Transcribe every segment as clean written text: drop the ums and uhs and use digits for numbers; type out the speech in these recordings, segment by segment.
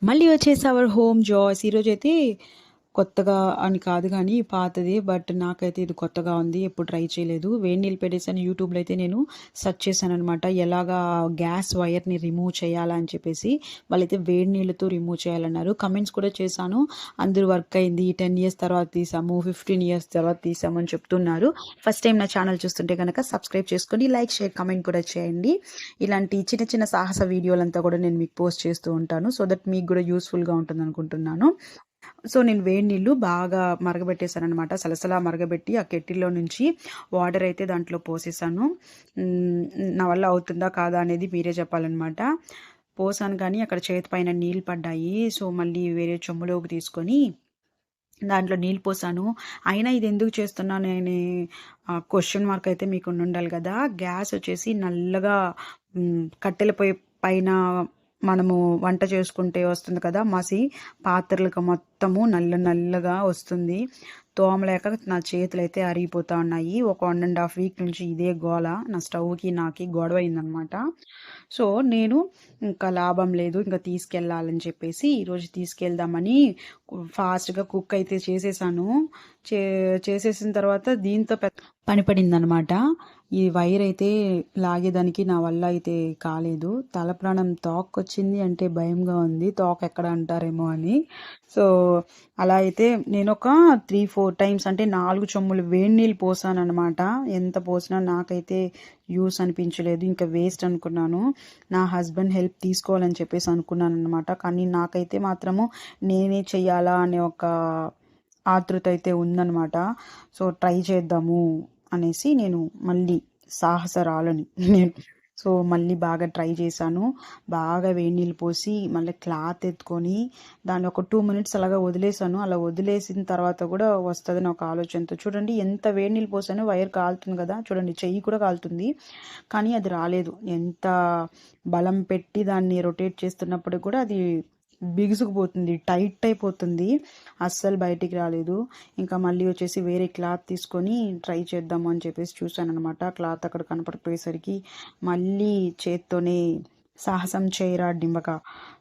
మళ్ళీ వచ్చేసి our home joys ఈరోజైతే కొత్తగా అని కాదు కానీ పాతది. బట్ నాకైతే ఇది కొత్తగా ఉంది. ఎప్పుడు ట్రై చేయలేదు. వేడి నీళ్ళు పెట్టేసాను. యూట్యూబ్‌లో అయితే నేను సెర్చ్ చేశాననమాట. ఎలాగా గ్యాస్ వైర్‌ని రిమూవ్ చేయాలా అని చెప్పేసి. వాళ్ళైతే వేడి నీళ్ళతో రిమూవ్ చేయాలన్నారు. కమెంట్స్ కూడా చేశాను. అందరూ వర్క్ అయింది. 10 ఇయర్స్ తర్వాత తీసాము, 15 ఇయర్స్ తర్వాత తీసాము అని చెప్తున్నారు. ఫస్ట్ టైం నా ఛానల్ చూస్తుంటే గనక సబ్స్క్రైబ్ చేసుకోండి. లైక్, షేర్, కమెంట్ కూడా చేయండి. ఇలాంటి చిన్న చిన్న సాహస వీడియోలంతా కూడా నేను మీకు పోస్ట్ చేస్తూ ఉంటాను. సో దట్ మీకు కూడా యూస్‌ఫుల్‌గా ఉంటుందనుకుంటున్నాను. సో నేను వేడి నీళ్ళు బాగా మరగబెట్టేసాననమాట. సలసలా మరగబెట్టి ఆ కెటిల్‌లో నుంచి వాటర్ అయితే దాంట్లో పోసేసాను. నా వల్ల అవుతుందా కాదా అనేది మీరే చెప్పాలనమాట. పోసాను కానీ అక్కడ చేతి పైన నీళ్ళు పడ్డాయి. సో మళ్ళీ వేరే చెంబులోకి తీసుకొని దాంట్లో నీళ్ళు పోసాను. అయినా ఇది ఎందుకు చేస్తున్నానని క్వెషన్ మార్క్ అయితే మీకు ఉండాలి కదా! గ్యాస్ వచ్చేసి నల్లగా కట్టెల పొయ్యి పైన మనము వంట చేసుకుంటే వస్తుంది కదా మసి, పాత్రలకు మొత్తము నల్ల నల్లగా వస్తుంది. తోమలేక నా చేతులైతే అరిగిపోతా ఉన్నాయి. ఒక 1 ½ వీక్ నుంచి ఇదే గోల. నా స్టవ్‌కి నాకి గొడవ అయిందనమాట. సో నేను ఇంకా లాభం లేదు, ఇంకా తీసుకెళ్ళాలని చెప్పేసి ఈరోజు తీసుకెళ్దామని ఫాస్ట్‌గా కుక్ అయితే చేసేసాను. చేసేసిన తర్వాత దీంతో పని పడిందనమాట. ఈ వైర్ అయితే లాగేదానికి నా వల్ల అయితే కాలేదు. తల ప్రాణం తోక్కొచ్చింది అంటే భయంగా ఉంది. తోక ఎక్కడ అంటారేమో అని. సో అలా అయితే నేనొక 3, 4 టైమ్స్ అంటే 4 చెంబులు వేడి నీళ్ళు పోసాననమాట. ఎంత పోసినా నాకైతే యూస్ అనిపించలేదు. ఇంకా వేస్ట్ అనుకున్నాను. నా హస్బెండ్ హెల్ప్ తీసుకోవాలని చెప్పేసి అనుకున్నాననమాట. కానీ నాకైతే మాత్రము నేనే చెయ్యాలా అనే ఒక ఆతృత అయితే ఉందనమాట. సో ట్రై చేద్దాము అనేసి నేను మళ్ళీ సాహసరాలని నేను సో మళ్ళీ బాగా ట్రై చేశాను. బాగా వేడి నీళ్ళు పోసి మళ్ళీ క్లాత్ ఎత్తుకొని దాన్ని ఒక 2 మినిట్స్ అలాగా వదిలేసాను. అలా వదిలేసిన తర్వాత కూడా వస్తుందని ఒక ఆలోచనతో చూడండి ఎంత వేడి నీళ్ళు పోసానో వైర్ కాలుతుంది కదా! చూడండి చెయ్యి కూడా కాలుతుంది. కానీ అది రాలేదు. ఎంత బలం పెట్టి దాన్ని రొటేట్ చేస్తున్నప్పుడు కూడా అది బిగుసుకుపోతుంది, టైట్ అయిపోతుంది. అస్సలు బయటికి రాలేదు. ఇంకా మళ్ళీ వచ్చేసి వేరే క్లాత్ తీసుకొని ట్రై చేద్దాము అని చెప్పేసి చూశాననమాట. క్లాత్ అక్కడ కనపడకపోయేసరికి మళ్ళీ చేత్తోనే సాహసం చేయరా డింబక.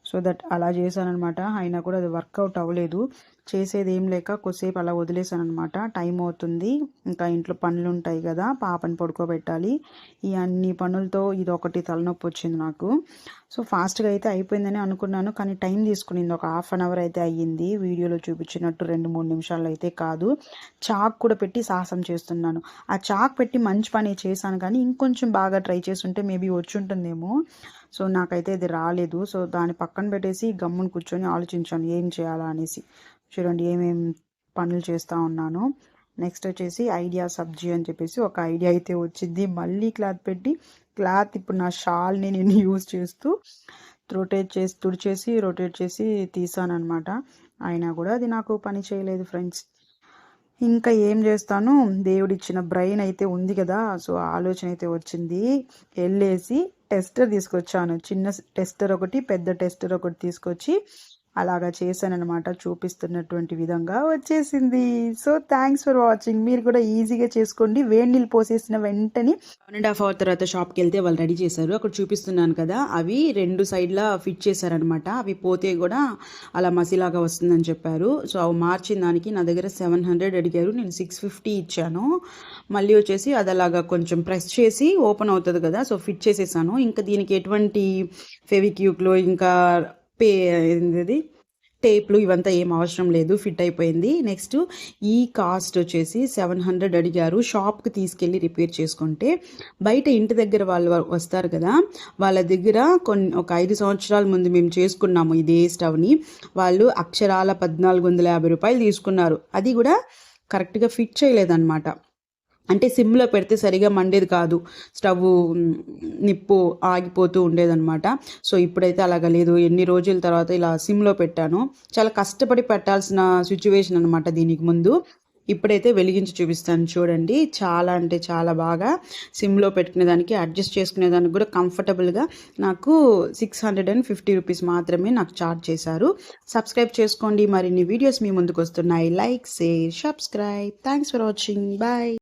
సో దట్ అలా చేశాననమాట. అయినా కూడా అది వర్కౌట్ అవ్వలేదు. చేసేది ఏం లేక కొద్దిసేపు అలా వదిలేసాననమాట. టైం అవుతుంది, ఇంకా ఇంట్లో పనులు ఉంటాయి కదా, పాపని పడుకోబెట్టాలి. ఈ అన్ని పనులతో ఇదొకటి తలనొప్పి వచ్చింది నాకు. సో ఫాస్ట్గా అయితే అయిపోయిందని అనుకున్నాను, కానీ టైం తీసుకునింది. ఒక ½ అన్ అవర్ అయితే అయ్యింది. వీడియోలో చూపించినట్టు 2-3 నిమిషాలు అయితే కాదు. చాక్ కూడా పెట్టి సాహసం చేస్తున్నాను. ఆ చాక్ పెట్టి మంచి పని చేశాను, కానీ ఇంకొంచెం బాగా ట్రై చేస్తుంటే మేబీ వచ్చి ఉంటుందేమో. సో నాకైతే ఇది రాలేదు. సో దాన్ని పక్కన పెట్టేసి గమ్మున కూర్చొని ఆలోచించాను ఏం చేయాలా అనేసి. చూడండి ఏమేమి పనులు చేస్తూ ఉన్నాను. నెక్స్ట్ వచ్చేసి ఐడియా సబ్జీ అని చెప్పేసి ఒక ఐడియా అయితే వచ్చింది. మళ్ళీ క్లాత్ ఇప్పుడు నా షాల్ని నేను యూజ్ చేస్తూ రొటేట్ చేసి తీసానమాట. అయినా కూడా అది నాకు పని చేయలేదు ఫ్రెండ్స్. ఇంకా ఏం చేస్తాను, దేవుడిచ్చిన బ్రెయిన్ అయితే ఉంది కదా, సో ఆలోచన అయితే వచ్చింది. వెళ్ళేసి టెస్టర్ తీసుకొచ్చాను. చిన్న టెస్టర్ ఒకటి, పెద్ద టెస్టర్ ఒకటి తీసుకొచ్చి అలాగా చేశాననమాట. చూపిస్తున్నటువంటి విధంగా వచ్చేసింది. So thanks for watching. మీరు కూడా ఈజీగా చేసుకోండి. వేడి నీళ్ళు పోసేసిన వెంటనే 1.5 అవర్ తర్వాత షాప్కి వెళ్తే వాళ్ళు రెడీ చేశారు. అక్కడ చూపిస్తున్నాను కదా, అవి 2 సైడ్లా ఫిట్ చేశారనమాట. అవి పోతే కూడా అలా మసిలాగా వస్తుందని చెప్పారు. సో అవి మార్చిన దానికి నా దగ్గర 700 అడిగారు. నేను 650 ఇచ్చాను. మళ్ళీ వచ్చేసి అది అలాగా కొంచెం ప్రెస్ చేసి ఓపెన్ అవుతుంది కదా, సో ఫిట్ చేసేసాను. ఇంకా దీనికి ఎటువంటి ఫెవిక్యూక్లో ఇంకా ఏంది టేప్లు ఇవంతా ఏం అవసరం లేదు, ఫిట్ అయిపోయింది. నెక్స్ట్ ఈ కాస్ట్ వచ్చేసి 700 అడిగారు. షాప్కి తీసుకెళ్ళి రిపేర్ చేసుకుంటే, బయట ఇంటి దగ్గర వాళ్ళు వస్తారు కదా, వాళ్ళ దగ్గర ఒక 5 సంవత్సరాల ముందు మేము చేసుకున్నాము ఇదే స్టవ్ని. వాళ్ళు అక్షరాల 1450 రూపాయలు తీసుకున్నారు. అది కూడా కరెక్ట్గా ఫిట్ చేయలేదన్నమాట. అంటే సిమ్లో పెడితే సరిగా మండేది కాదు, స్టవ్ నిప్పు ఆగిపోతూ ఉండేదన్నమాట. సో ఇప్పుడైతే అలాగ లేదు. ఎన్ని రోజుల తర్వాత ఇలా సిమ్లో పెట్టాను. చాలా కష్టపడి పెట్టాల్సిన సిచ్యువేషన్ అనమాట దీనికి ముందు. ఇప్పుడైతే వెలిగించి చూపిస్తాను చూడండి. చాలా అంటే చాలా బాగా సిమ్లో పెట్టుకునేదానికి, అడ్జస్ట్ చేసుకునేదానికి కూడా కంఫర్టబుల్గా నాకు 650 రూపీస్ మాత్రమే నాకు చార్జ్ చేశారు. సబ్స్క్రైబ్ చేసుకోండి, మరిన్ని వీడియోస్ మీ ముందుకు వస్తున్నాయి. Like, share, subscribe. Thanks for watching. Bye.